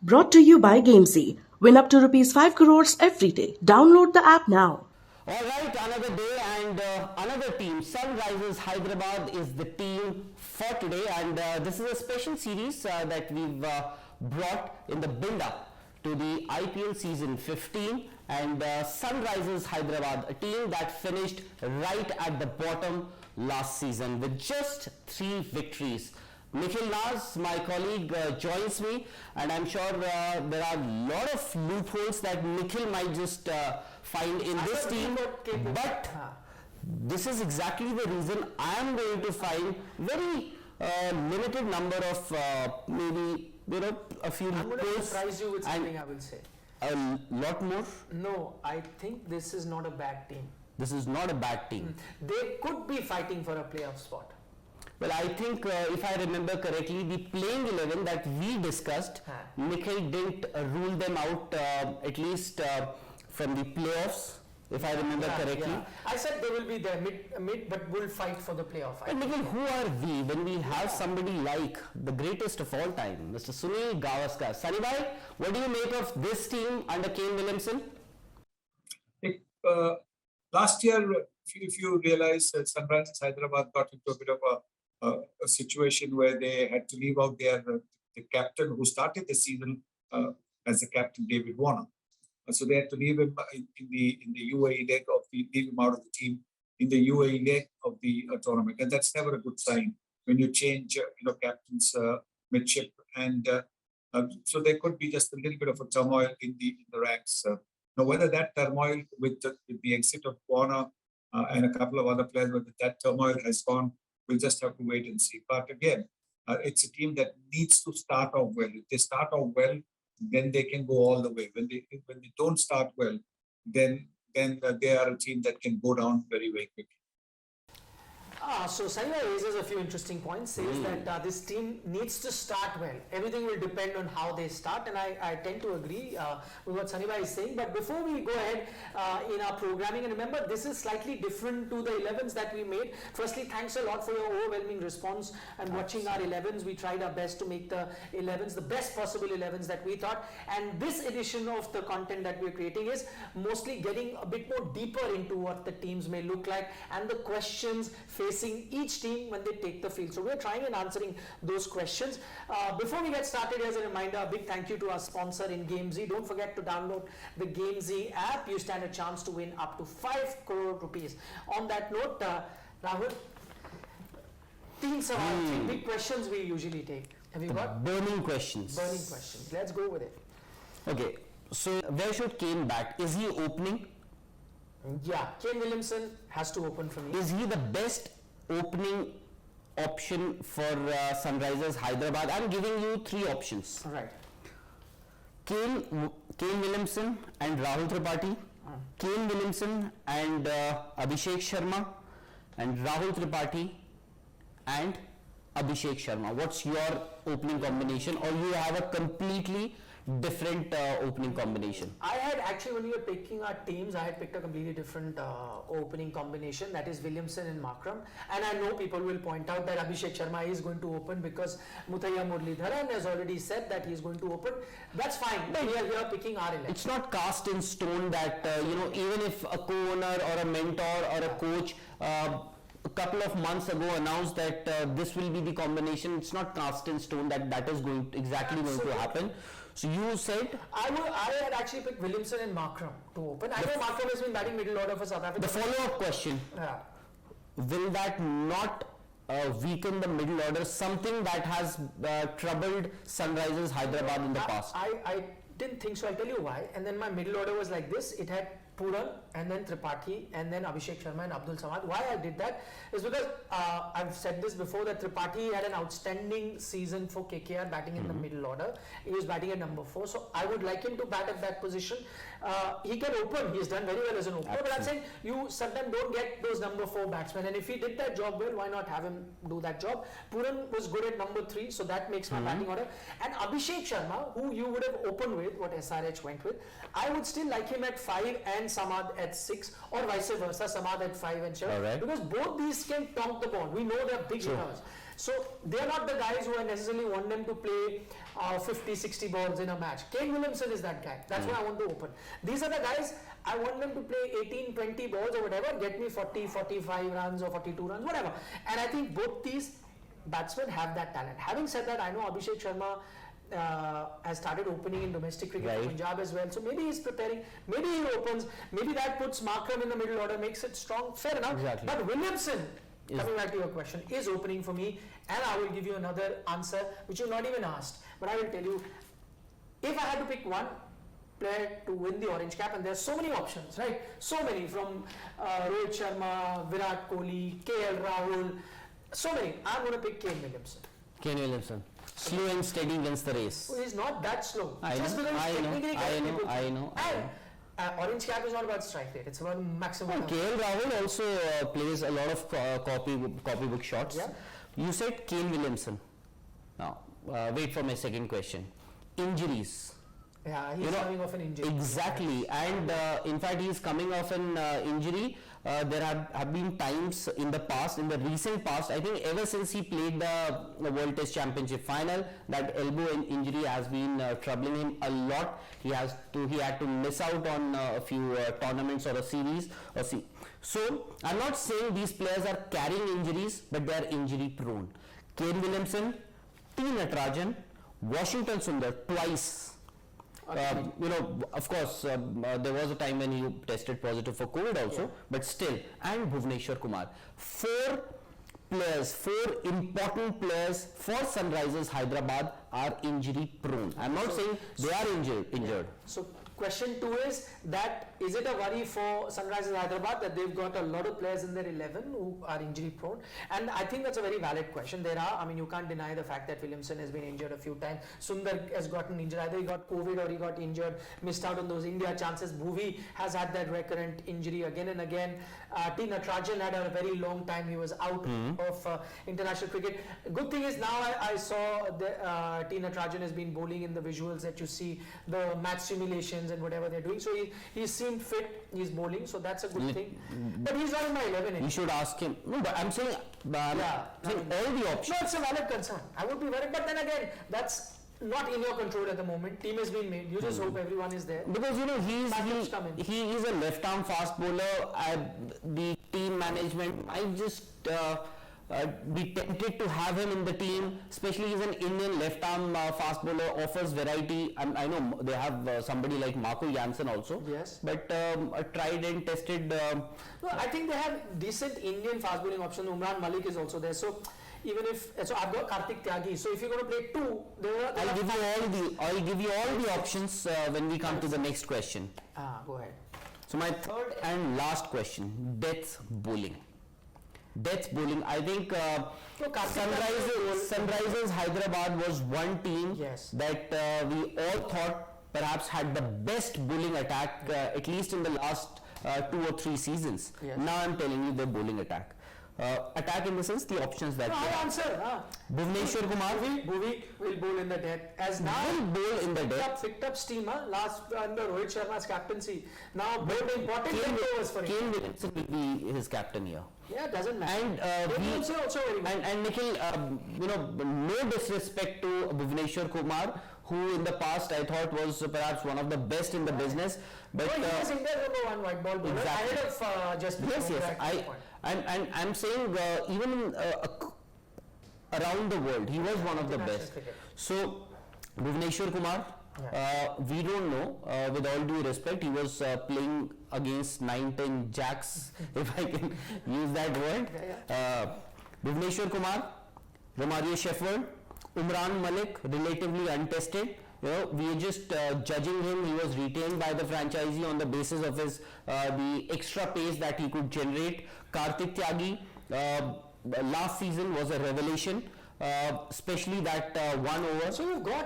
Brought to you by Gamezy. Win up to rupees 5 crores every day. Download the app now. All right, another day and another team. Sunrisers Hyderabad is the team for today, and this is a special series that we've brought in the build-up to the IPL season 15. And Sunrisers Hyderabad, a team that finished right at the bottom last season with just 3 victories. Nikhil Naz, my colleague, joins me, and I'm sure there are a lot of loopholes that Nikhil might just find in this team, but this is exactly the reason I am going to find very limited number of maybe a few I'm going to loopholes. surprise you with something I will say. A lot more. No, I think this is not a bad team. This is not a bad team. They could be fighting for a playoff spot. Well, I think if I remember correctly, the playing 11 that we discussed, Nikhil didn't rule them out at least from the playoffs, if I remember correctly. Yeah. I said they will be there mid, but will fight for the playoff. But Nikhil, who are we when we have somebody like the greatest of all time, Mr. Sunil Gavaskar? Sunny bhai, what do you make of this team under Kane Williamson? Last year, if you realize, Sunrisers Hyderabad got into a bit of a situation where they had to leave out the captain who started the season as the captain, David Warner. So they had to leave him in the UAE leg of leave him out of the team in the UAE leg of the tournament, and that's never a good sign when you change captains midship, and so there could be just a little bit of a turmoil in the ranks. Now whether that turmoil with the exit of Warner and a couple of other players, whether that turmoil has gone, we'll just have to wait and see. But again, it's a team that needs to start off well. If they start off well, then they can go all the way. When they don't start well, then they are a team that can go down very, very quickly. So Saiva raises a few interesting points, says that this team needs to start well. Everything will depend on how they start, and I tend to agree with what Saniba is saying. But before we go ahead in our programming, and remember, this is slightly different to the 11s that we made. Firstly, thanks a lot for your overwhelming response and watching our 11s. We tried our best to make the 11s the best possible 11s that we thought. And this edition of the content that we're creating is mostly getting a bit more deeper into what the teams may look like and the questions facing each team when they take the field. So we're trying and answering those questions. Before we get started, as a reminder, a big thank you to our sponsor in Gamezy. Don't forget to download the Gamezy app. You stand a chance to win up to 5 crore rupees. On that note, Rahul, team Sawal, 3 big questions we usually take. Have you got? Burning questions. Burning questions. Let's go with it. Okay, so where should Kane bat? Is he opening? Yeah, Kane Williamson has to open for me. Is he the best opening option for Sunrisers Hyderabad? I'm giving you 3 options. All right. Kane Williamson and Rahul Tripathi, Kane Williamson and Abhishek Sharma, and Rahul Tripathi and Abhishek Sharma. What's your opening combination, or you have a completely different opening combination? I had actually, when we were picking our teams, I had picked a completely different opening combination, that is Williamson and Markram. And I know people will point out that Abhishek Sharma is going to open because Muthaiya Muralidharan has already said that he is going to open. That's fine. We are picking our 11. It's not cast in stone that even if a co-owner or a mentor or a coach a couple of months ago announced that this will be the combination, it's not cast in stone that is going to happen. So you said? I had actually picked Williamson and Markram to open. I know Markram has been batting middle order for South Africa. The follow-up question. Yeah. Will that not weaken the middle order, something that has troubled Sunrisers Hyderabad in the past? I didn't think so. I'll tell you why. And then my middle order was like this. It had Puran and then Tripathi and then Abhishek Sharma and Abdul Samad. Why I did that is because I've said this before, that Tripathi had an outstanding season for KKR batting in the middle order. He was batting at number 4, so I would like him to bat at that position. He can open. He's done very well as an opener. But I'm saying you sometimes don't get those number 4 batsmen, and if he did that job well, why not have him do that job? Puran was good at number 3, so that makes my batting order. And Abhishek Sharma, who you would have opened with, what SRH went with, I would still like him at 5 and Samad at 6, or vice versa, Samad at 5 and Sharma, right. because both these can tonk the ball. We know they're big hitters. So they are not the guys who I necessarily want them to play 50, 60 balls in a match. Kane Williamson is that guy. That's why I want to open. These are the guys, I want them to play 18, 20 balls or whatever, get me 40, 45 runs or 42 runs, whatever. And I think both these batsmen have that talent. Having said that, I know Abhishek Sharma has started opening in domestic cricket for Punjab as well. So maybe he's preparing, maybe he opens, maybe that puts Markram in the middle order, makes it strong, fair enough. Exactly. But Williamson, coming back to your question, is opening for me, and I will give you another answer which you've not even asked. But I will tell you, if I had to pick one player to win the orange cap, and there are so many options, right? So many, from Rohit Sharma, Virat Kohli, KL Rahul, so many. I'm going to pick Kane Williamson. Kane Williamson. Slow and steady wins the race. He's not that slow. I know. And orange cap is not about strike rate. It's about maximum. And KL Rahul also plays a lot of copybook shots. Yeah. You said Kane Williamson. Now, wait for my second question. Injuries. Yeah, he's coming off an injury. Exactly, and in fact, he's coming off an injury. There have been times in the past, in the recent past, I think ever since he played the World Test Championship final, that elbow injury has been troubling him a lot. He had to miss out on a few tournaments or a series. So I'm not saying these players are carrying injuries, but they are injury prone. Kane Williamson, T. Natarajan, Washington Sundar twice. Of course, there was a time when he tested positive for COVID also, but still, and Bhuvneshwar Kumar. Four important players for Sunrisers Hyderabad are injury prone. I'm not saying they are injured. So question 2 is it a worry for Sunrisers Hyderabad that they've got a lot of players in their 11 who are injury prone? And I think that's a very valid question. You can't deny the fact that Williamson has been injured a few times. Sundar has gotten injured. Either he got COVID or he got injured, missed out on those India chances. Bhuvi has had that recurrent injury again and again. T. Natarajan had a very long time. He was out of international cricket. Good thing is now I saw T. Natarajan has been bowling in the visuals that you see, the match simulations and whatever they're doing. So he seemed fit, he's bowling, so that's a good thing. But he's not in my 11. You should ask him. No, but I'm saying, all the options. No, it's a valid concern. I would be worried, but then again, that's not in your control at the moment. Team has been made. You just hope everyone is there. Because he is a left arm fast bowler. The team management, I just be tempted to have him in the team, especially he's an Indian left arm fast bowler, offers variety. I know they have somebody like Marco Jansen also. Yes. But tried and tested. No, I think they have decent Indian fast bowling options. Umran Malik is also there. So I've got Kartik Tyagi. So if you're going to play two, I'll give you all the options when we come to the next question. Go ahead. So my third and last question: death bowling. I think Sunrisers Hyderabad was one team that we all thought perhaps had the best bowling attack, at least in the last 2 or 3 seasons. Yes. Now I'm telling you the bowling attack. Attack in the sense the options that I answer. Bhuvneshwar Kumar Bhuvi will bowl in the death. As now will bowl in the death. Picked up steam last under Rohit Sharma's captaincy. Now both important overs for him. Kane Williamson will be his captain here. Yeah, doesn't matter. And also very good. And Nikhil, no disrespect to Bhuvneshwar Kumar, who in the past I thought was perhaps one of the best in the business. But he was India's #1 white ball bowler ahead of just yes. And I'm saying even around the world, he was one of the best. So Bhuvneshwar Kumar, we don't know. With all due respect, he was playing against 9-10 jacks, if I can use that word. Bhuvneshwar Kumar, Romario Sheffield, Umran Malik, relatively untested. We are just judging him. He was retained by the franchisee on the basis of his the extra pace that he could generate. Kartik Tyagi, last season was a revelation, especially that 1 over. So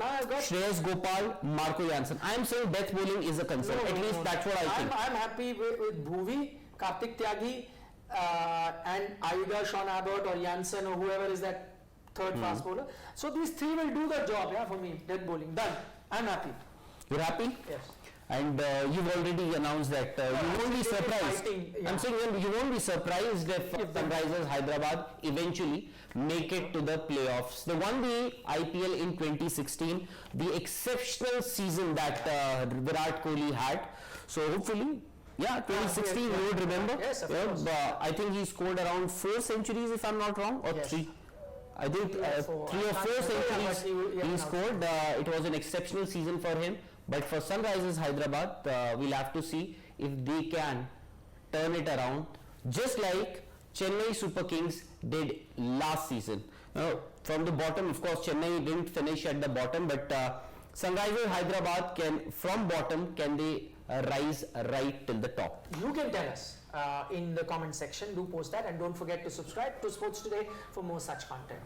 I've got Shreyas Gopal, Marco Jansen. I am saying death bowling is a concern. At least that's what I think. I'm happy with Bhuvi, Kartik Tyagi, and either Sean Abbott or Jansen or whoever is that third fast bowler. So these 3 will do the job for me. Death bowling done. I'm happy. You're happy? Yes. And you've already announced that you won't be surprised. I'm saying you won't be surprised if Sunrisers Hyderabad eventually make it to the playoffs. They won the IPL in 2016, the exceptional season that Virat Kohli had. So hopefully, yeah, 2016 you would remember. Yes, of course. I think he scored around 4 centuries if I'm not wrong, or 3. I think 3 or 4 centuries he scored. It was an exceptional season for him. But for Sunrisers Hyderabad, we'll have to see if they can turn it around, just like Chennai Super Kings did last season. From the bottom, of course, Chennai didn't finish at the bottom, but Sunrisers Hyderabad from bottom, can they rise right till the top? You can tell us in the comment section. Do post that, and don't forget to subscribe to Sports Today for more such content.